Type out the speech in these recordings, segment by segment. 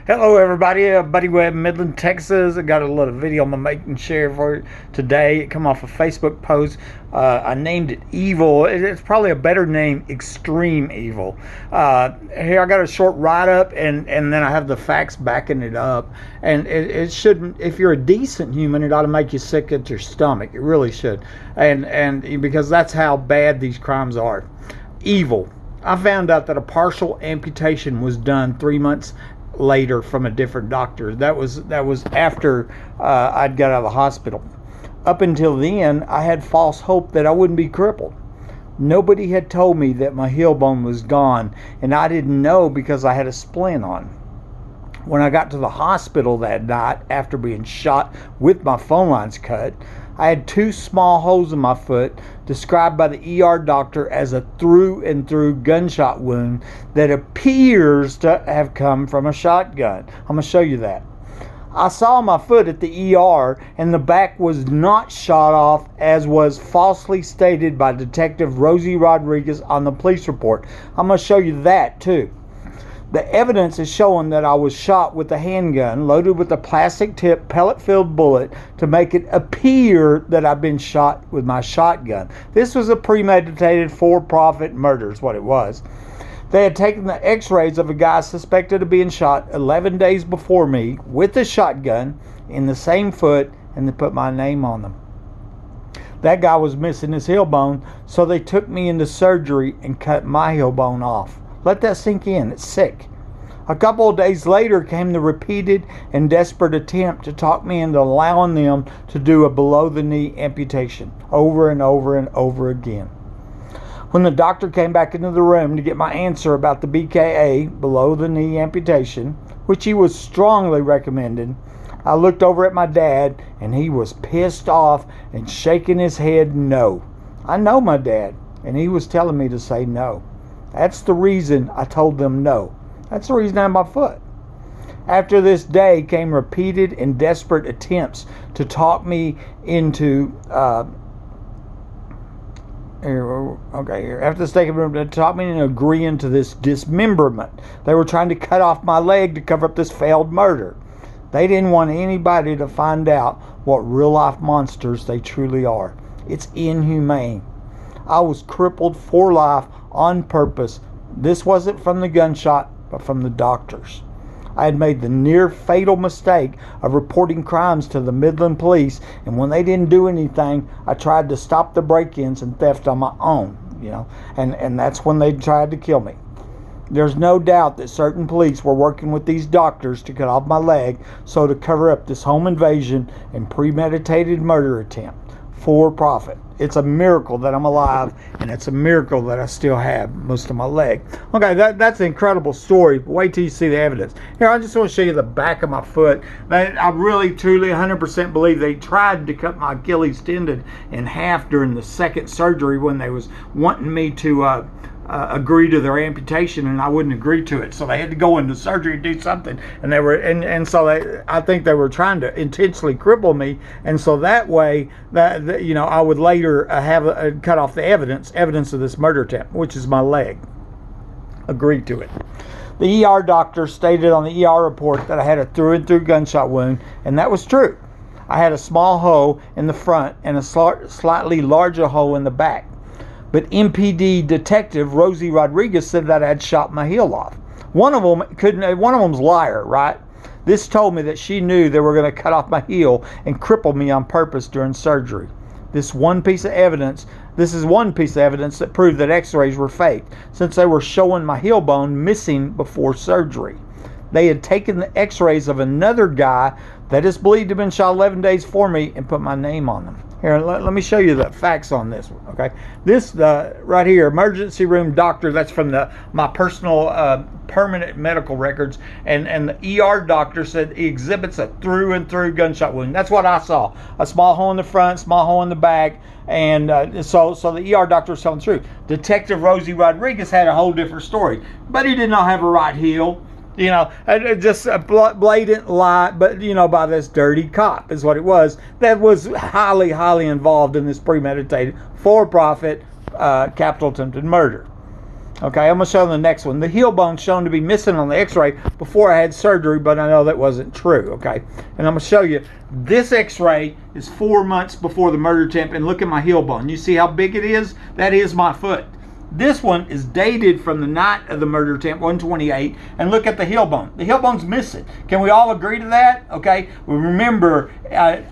Hello everybody, Buddy Webb, Midland, Texas. I got a little video I'm going to make and share for you today. It come off a Facebook post. I named it Evil. It's probably a better name, Extreme Evil. Here I got a short write-up and then I have the facts backing it up. And it shouldn't, if you're a decent human, it ought to make you sick at your stomach. It really should. And because that's how bad these crimes are. Evil. I found out that a partial amputation was done 3 months later from a different doctor. That was after I'd got out of the hospital. Up until then, I had false hope that I wouldn't be crippled. Nobody had told me that my heel bone was gone, and I didn't know because I had a splint on. When I got to the hospital that night after being shot with my phone lines cut, I had 2 small holes in my foot, described by the ER doctor as a through and through gunshot wound that appears to have come from a shotgun. I'm going to show you that. I saw my foot at the ER and the back was not shot off as was falsely stated by Detective Rosie Rodriquez on the police report. I'm going to show you that too. The evidence is showing that I was shot with a handgun loaded with a plastic tip pellet-filled bullet to make it appear that I've been shot with my shotgun. This was a premeditated for-profit murder is what it was. They had taken the X-rays of a guy suspected of being shot 11 days before me with a shotgun in the same foot, and they put my name on them. That guy was missing his heel bone, so they took me into surgery and cut my heel bone off. Let that sink in. It's sick. A couple of days later came the repeated and desperate attempt to talk me into allowing them to do a below-the-knee amputation over and over and over again. When the doctor came back into the room to get my answer about the BKA, below-the-knee amputation, which he was strongly recommending, I looked over at my dad, and he was pissed off and shaking his head no. I know my dad, and he was telling me to say no. That's the reason I told them no. That's the reason I have my foot. After this day came repeated and desperate attempts to talk me into after this day to talk me into agreeing to this dismemberment. They were trying to cut off my leg to cover up this failed murder. They didn't want anybody to find out what real life monsters they truly are. It's inhumane. I was crippled for life on purpose. This wasn't from the gunshot, but from the doctors. I had made the near fatal mistake of reporting crimes to the Midland police, and when they didn't do anything, I tried to stop the break-ins and theft on my own, and that's when they tried to kill me. There's no doubt that certain police were working with these doctors to cut off my leg so to cover up this home invasion and premeditated murder attempt for profit. It's a miracle that I'm alive, and it's a miracle that I still have most of my leg. Okay, that's an incredible story. Wait till you see the evidence. Here, I just want to show you the back of my foot. I really, truly, 100% believe they tried to cut my Achilles tendon in half during the second surgery when they was wanting me to agree to their amputation, and I wouldn't agree to it. So they had to go into surgery and do something, and they were, I think they were trying to intentionally cripple me, and so that way that I would later have cut off the evidence of this murder attempt, which is my leg. Agreed to it. The ER doctor stated on the ER report that I had a through and through gunshot wound, and that was true. I had a small hole in the front and a slightly larger hole in the back. But MPD Detective Rosie Rodriquez said that I had shot my heel off. One of them's a liar, right? This told me that she knew they were going to cut off my heel and cripple me on purpose during surgery. This is one piece of evidence that proved that X-rays were faked, since they were showing my heel bone missing before surgery. They had taken the X-rays of another guy that is believed to have been shot 11 days before me and put my name on them. Here, let me show you the facts on this one, okay? This right here, emergency room doctor, that's from my personal permanent medical records, and the ER doctor said he exhibits a through and through gunshot wound. That's what I saw. A small hole in the front, small hole in the back, and so the ER doctor was telling the truth. Detective Rosie Rodriquez had a whole different story, but he did not have a right heel. Just a blatant lie, but, by this dirty cop is what it was. That was highly, highly involved in this premeditated, for-profit, capital attempted murder. Okay, I'm going to show the next one. The heel bone shown to be missing on the x-ray before I had surgery, but I know that wasn't true, okay? And I'm going to show you, this x-ray is 4 months before the murder attempt, and look at my heel bone. You see how big it is? That is my foot. This one is dated from the night of the murder attempt, 128, and look at the heel bone. The heel bone's missing. Can we all agree to that? Okay, well, remember,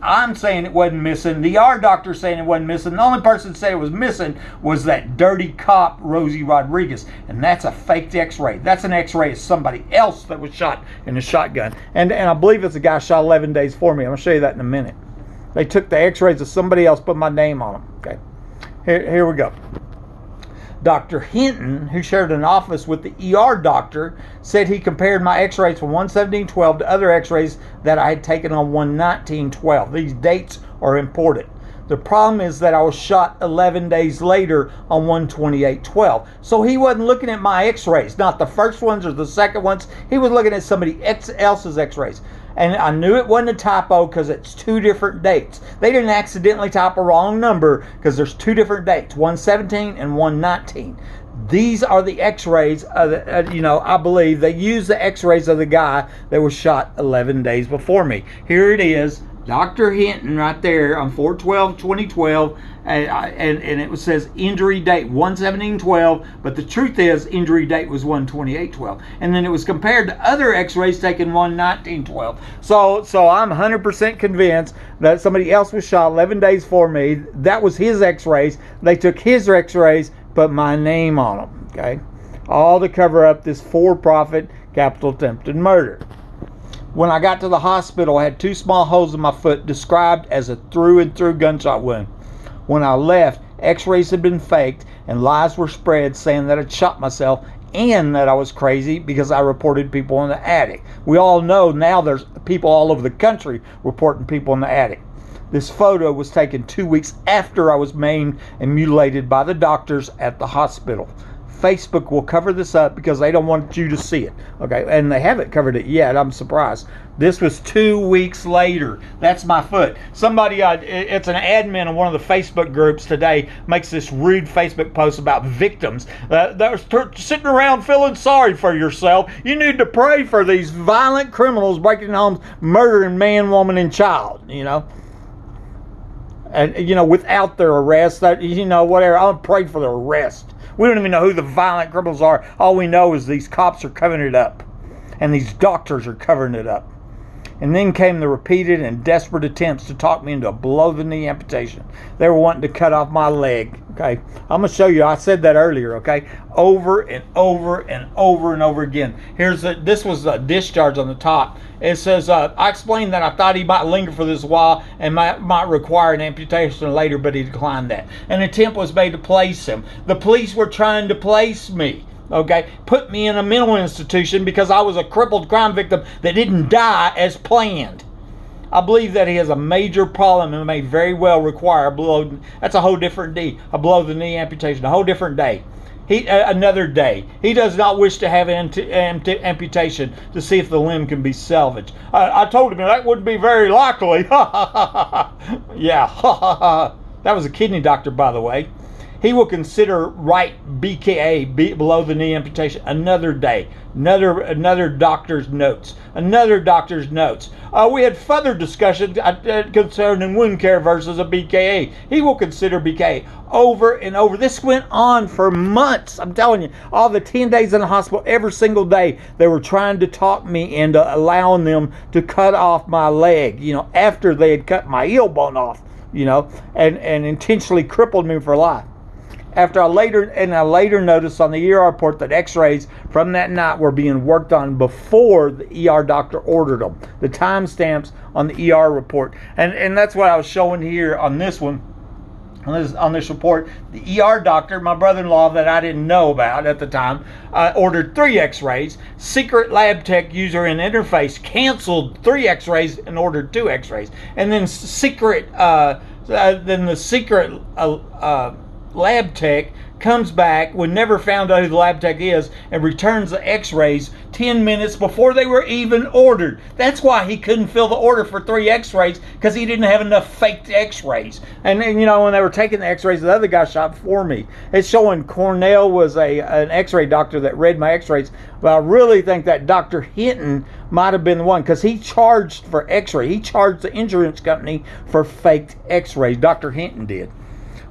I'm saying it wasn't missing. The ER doctor's saying it wasn't missing. The only person that said it was missing was that dirty cop, Rosie Rodriquez, and that's a faked x-ray. That's an x-ray of somebody else that was shot in a shotgun. And I believe it's a guy shot 11 days for me. I'm going to show you that in a minute. They took the x-rays of somebody else, put my name on them. Okay, here we go. Dr. Hinton, who shared an office with the ER doctor, said he compared my x-rays from 11712 to other x-rays that I had taken on 11912. These dates are important. The problem is that I was shot 11 days later on 12812. So he wasn't looking at my x-rays, not the first ones or the second ones. He was looking at somebody else's x-rays. And I knew it wasn't a typo because it's 2 different dates. They didn't accidentally type a wrong number because there's 2 different dates, 117 and 119. These are the x-rays, I believe they used the x-rays of the guy that was shot 11 days before me. Here it is, Dr. Hinton right there on 4/12/2012, and it says injury date 11712, but the truth is injury date was 12812, and then it was compared to other x-rays taken 11912. So I'm 100% convinced that somebody else was shot 11 days for me. That was his x-rays. They took his x-rays, put my name on them, okay? All to cover up this for-profit capital attempted murder. When I got to the hospital, I had 2 small holes in my foot described as a through-and-through gunshot wound. When I left, x-rays had been faked and lies were spread saying that I'd shot myself and that I was crazy because I reported people in the attic. We all know now there's people all over the country reporting people in the attic. This photo was taken 2 weeks after I was maimed and mutilated by the doctors at the hospital. Facebook will cover this up because they don't want you to see it. Okay, and they haven't covered it yet. I'm surprised. This was 2 weeks later. That's my foot. Somebody, it's an admin on one of the Facebook groups today, makes this rude Facebook post about victims that are sitting around feeling sorry for yourself. You need to pray for these violent criminals breaking homes, murdering man, woman, and child. And without their arrest, whatever. I'll pray for their arrest. We don't even know who the violent criminals are. All we know is these cops are covering it up. And these doctors are covering it up. And then came the repeated and desperate attempts to talk me into a below-the-knee amputation. They were wanting to cut off my leg, okay? I'm going to show you. I said that earlier, okay? Over and over and over and over again. This was a discharge on the top. It says, I explained that I thought he might linger for this while and might require an amputation later, but he declined that. An attempt was made to place him. The police were trying to place me. Okay, put me in a mental institution because I was a crippled crime victim that didn't die as planned. I believe that he has a major problem and may very well require that's a whole different D, a below-the-knee amputation, a whole different day. Another day. He does not wish to have an amputation to see if the limb can be salvaged. I told him that wouldn't be very likely. Yeah, that was a kidney doctor, by the way. He will consider right BKA, below the knee amputation, another day. Another doctor's notes. Another doctor's notes. We had further discussion concerning wound care versus a BKA. He will consider BKA over and over. This went on for months. I'm telling you, all the 10 days in the hospital, every single day, they were trying to talk me into allowing them to cut off my leg, after they had cut my heel bone off, and intentionally crippled me for life. After I later noticed on the ER report that x-rays from that night were being worked on before the ER doctor ordered them. The timestamps on the ER report. And that's what I was showing here on this one. On this report, the ER doctor, my brother-in-law that I didn't know about at the time, ordered 3 x-rays. Secret lab tech user and interface canceled 3 x-rays and ordered 2 x-rays. And then the secret lab tech comes back, we never found out who the lab tech is, and returns the x-rays 10 minutes before they were even ordered. That's why he couldn't fill the order for 3 x-rays, because he didn't have enough faked x-rays. And you know, when they were taking the x-rays, the other guy shot before me. It's showing Cornell was an x-ray doctor that read my x-rays, but I really think that Dr. Hinton might have been the one, because he charged for x-ray. He charged the insurance company for faked x-rays. Dr. Hinton did.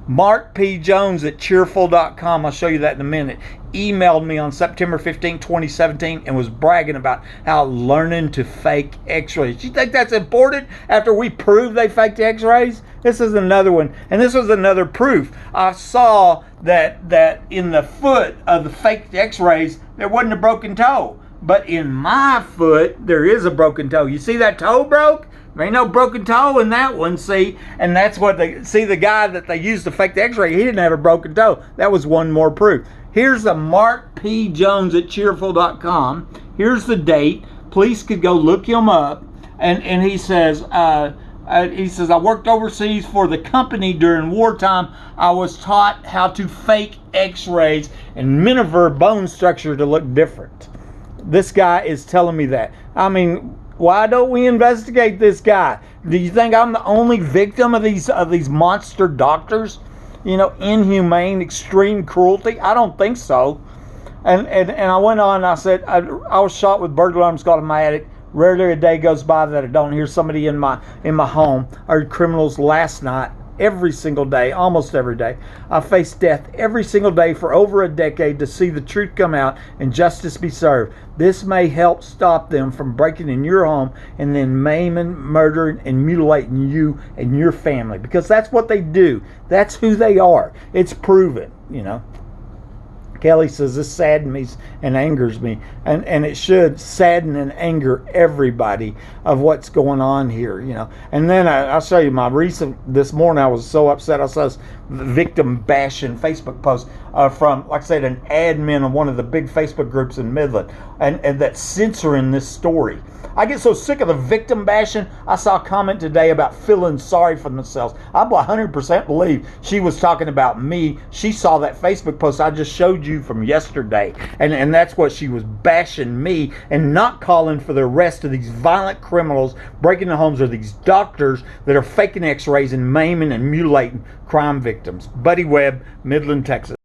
Mark P. Jones at cheerful.com, I'll show you that in a minute, emailed me on September 15, 2017 and was bragging about how learning to fake x-rays. You think that's important after we proved they faked x-rays? This is another one, and this was another proof. I saw that in the foot of the faked x-rays there wasn't a broken toe, but in my foot there is a broken toe. You see that toe broke? There ain't no broken toe in that one, see? And that's what they see. The guy that they used to fake the x-ray, he didn't have a broken toe. That was one more proof. Here's the Mark P. Jones at cheerful.com. Here's the date. Police could go look him up. And he says, I worked overseas for the company during wartime. I was taught how to fake x-rays and maneuver bone structure to look different. This guy is telling me that. I mean, why don't we investigate this guy? Do you think I'm the only victim of these monster doctors? You know, inhumane, extreme cruelty? I don't think so. And I went on and I said, I was shot with burglar alarms called in my attic. Rarely a day goes by that I don't hear somebody in my home. I heard criminals last night. Every single day, almost every day. I faced death every single day for over a decade to see the truth come out and justice be served. This may help stop them from breaking in your home and then maiming, murdering, and mutilating you and your family. Because that's what they do. That's who they are. It's proven, you know. Kelly says this saddens me and angers me, and it should sadden and anger everybody of what's going on here, you know. And then I'll show you my recent, this morning I was so upset. I saw this victim bashing Facebook post from, like I said, an admin of one of the big Facebook groups in Midland, and that's censoring this story. I get so sick of the victim bashing. I saw a comment today about feeling sorry for themselves. I 100% believe she was talking about me. She saw that Facebook post I just showed you from yesterday, and that's what she was bashing me and not calling for the arrest of these violent criminals breaking the homes of these doctors that are faking x-rays and maiming and mutilating crime victims. Buddy Webb, Midland, Texas.